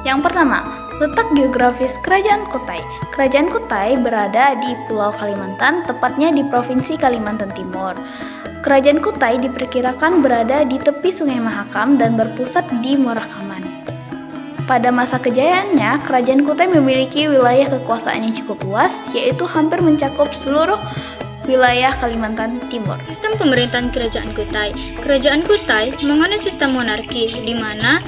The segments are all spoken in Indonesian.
Yang pertama, letak geografis Kerajaan Kutai. Kerajaan Kutai berada di Pulau Kalimantan, tepatnya di Provinsi Kalimantan Timur. Kerajaan Kutai diperkirakan berada di tepi Sungai Mahakam dan berpusat di Morakaman. Pada masa kejayaannya, Kerajaan Kutai memiliki wilayah kekuasaan yang cukup luas, yaitu hampir mencakup seluruh wilayah Kalimantan Timur. Sistem pemerintahan Kerajaan Kutai. Kerajaan Kutai menganut sistem monarki, di mana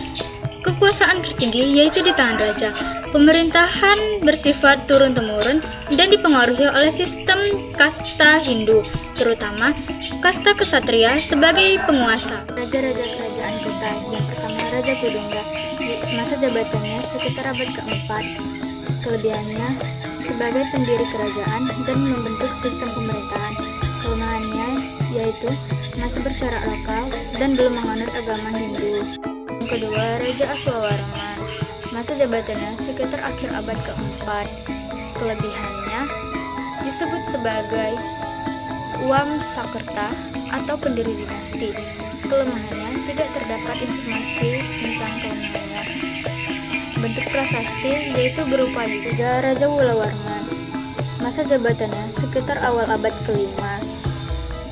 kekuasaan tertinggi yaitu di tangan raja. Pemerintahan bersifat turun-temurun dan dipengaruhi oleh sistem kasta Hindu, terutama kasta ksatria sebagai penguasa. Raja-raja Kerajaan Kutai. Yang pertama, Raja Kudungga. Masa jabatannya sekitar abad keempat. Kelebihannya sebagai pendiri kerajaan dan membentuk sistem pemerintahan. Kelemahannya yaitu masih bersyarak lokal dan belum menganut agama Hindu. Yang kedua, Raja Aswawarman. Masa jabatannya sekitar akhir abad keempat. Kelebihannya disebut sebagai Wangsakerta atau pendiri dinasti. Kelemahannya tidak terdapat informasi tentang kelemahannya. Bentuk prasasti yaitu berupa juga Raja Wulawarman. Masa jabatannya sekitar awal abad kelima.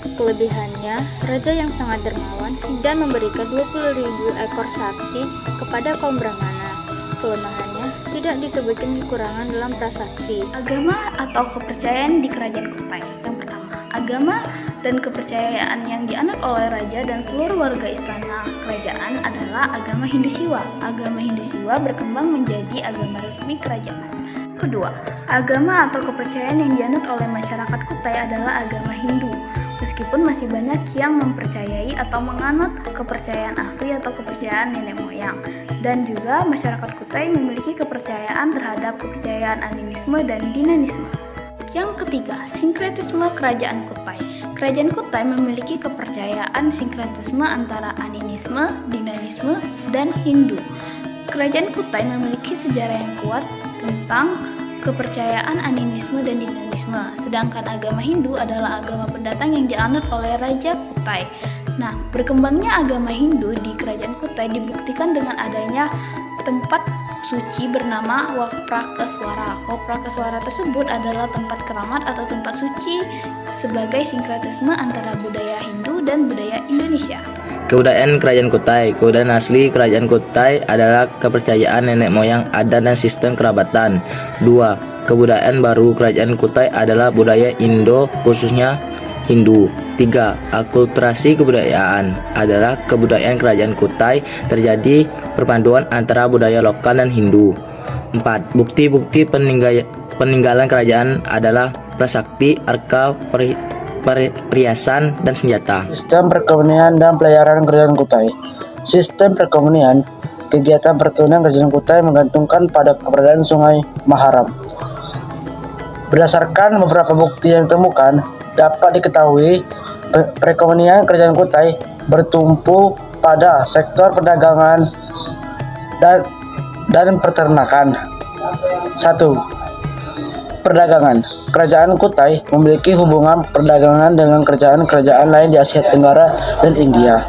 Kelebihannya, raja yang sangat dermawan dan memberikan 20.000 ekor sapi kepada kaum Brahmana. Kelemahannya tidak disebutkan kekurangan dalam prasasti. Agama atau kepercayaan di Kerajaan Kutai. Yang pertama, agama dan kepercayaan yang dianut oleh raja dan seluruh warga istana kerajaan adalah agama Hindu Siwa. Agama Hindu Siwa berkembang menjadi agama resmi kerajaan. Kedua, agama atau kepercayaan yang dianut oleh masyarakat Kutai adalah agama Hindu. Meskipun masih banyak yang mempercayai atau menganut kepercayaan asli atau kepercayaan nenek moyang. Dan juga masyarakat Kutai memiliki kepercayaan terhadap kepercayaan animisme dan dinanisme. Yang ketiga, sinkretisme Kerajaan Kutai. Kerajaan Kutai memiliki kepercayaan sinkretisme antara animisme, dinanisme, dan Hindu. Kerajaan Kutai memiliki sejarah yang kuat tentang kepercayaan animisme dan dinanisme, sedangkan agama Hindu adalah agama pendatang yang dianut oleh Raja Kutai. Nah, berkembangnya agama Hindu di Kerajaan Kutai dibuktikan dengan adanya tempat suci bernama Waprakeswara. Waprakeswara tersebut adalah tempat keramat atau tempat suci sebagai sinkretisme antara budaya Hindu dan budaya Indonesia. Kebudayaan Kerajaan Kutai. Kebudayaan asli Kerajaan Kutai adalah kepercayaan nenek moyang, adat dan sistem kerabatan. 2. Kebudayaan baru Kerajaan Kutai adalah budaya Indo, khususnya Hindu. 3. Akulturasi kebudayaan adalah kebudayaan Kerajaan Kutai, terjadi perpaduan antara budaya lokal dan Hindu. 4. Bukti-bukti peninggalan kerajaan adalah prasakti, arka, perhiasan, dan senjata. Sistem perekonomian dan pelayaran Kerajaan Kutai. Sistem perekonomian, kegiatan perekonomian Kerajaan Kutai menggantungkan pada keberadaan Sungai Mahakam. Berdasarkan beberapa bukti yang ditemukan, dapat diketahui perekonomian Kerajaan Kutai bertumpu pada sektor perdagangan dan peternakan. 1. Perdagangan. Kerajaan Kutai memiliki hubungan perdagangan dengan kerajaan-kerajaan lain di Asia Tenggara dan India.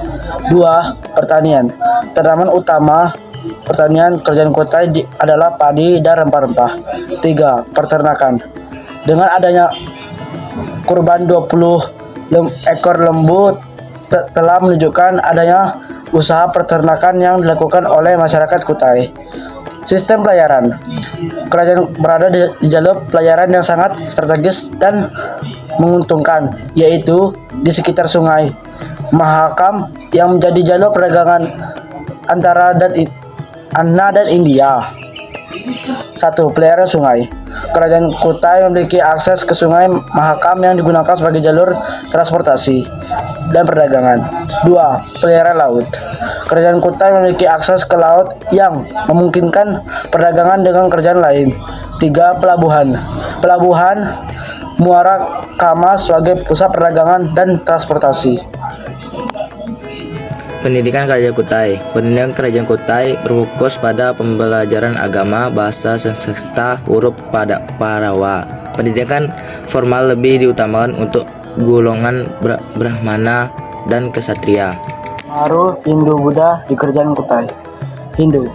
2. Pertanian. Tanaman utama pertanian Kerajaan Kutai adalah padi dan rempah-rempah. 3. Peternakan. Dengan adanya kurban 20 ekor lembu telah menunjukkan adanya usaha peternakan yang dilakukan oleh masyarakat Kutai. Sistem pelayaran. Kerajaan berada di jalur pelayaran yang sangat strategis dan menguntungkan, yaitu di sekitar Sungai Mahakam yang menjadi jalur perdagangan antara Anna dan India. 1. Pelayaran sungai. Kerajaan Kutai memiliki akses ke Sungai Mahakam yang digunakan sebagai jalur transportasi dan perdagangan. 2. Pelayaran laut. Kerajaan Kutai memiliki akses ke laut yang memungkinkan perdagangan dengan kerajaan lain. 3. Pelabuhan. Pelabuhan Muara Kamas sebagai pusat perdagangan dan transportasi. Pendidikan Kerajaan Kutai. Pendidikan Kerajaan Kutai berfokus pada pembelajaran agama, bahasa, serta huruf pada Parawa. Pendidikan formal lebih diutamakan untuk golongan Brahmana dan Ksatria. Pengaruh Hindu-Buddha di Kerajaan Kutai. Hindu.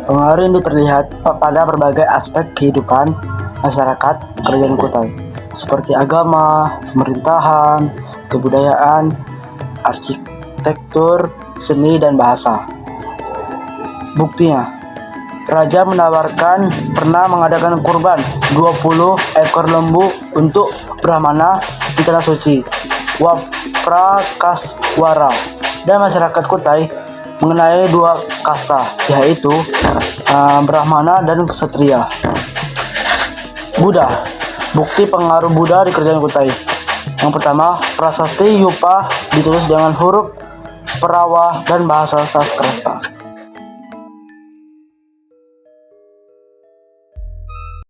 Pengaruh Hindu terlihat pada berbagai aspek kehidupan masyarakat Kerajaan Kutai, seperti agama, pemerintahan, kebudayaan, arsitektur, seni, dan bahasa. Buktinya, Raja menawarkan pernah mengadakan kurban 20 ekor lembu untuk Brahmana di Tanah Suci, Waprakaswara, dan masyarakat Kutai mengenai 2 kasta, yaitu Brahmana dan Ksatria. Buddha, bukti pengaruh Buddha di Kerajaan Kutai. Yang pertama, prasasti Yupa ditulis dengan huruf Parawa dan bahasa Sanskerta.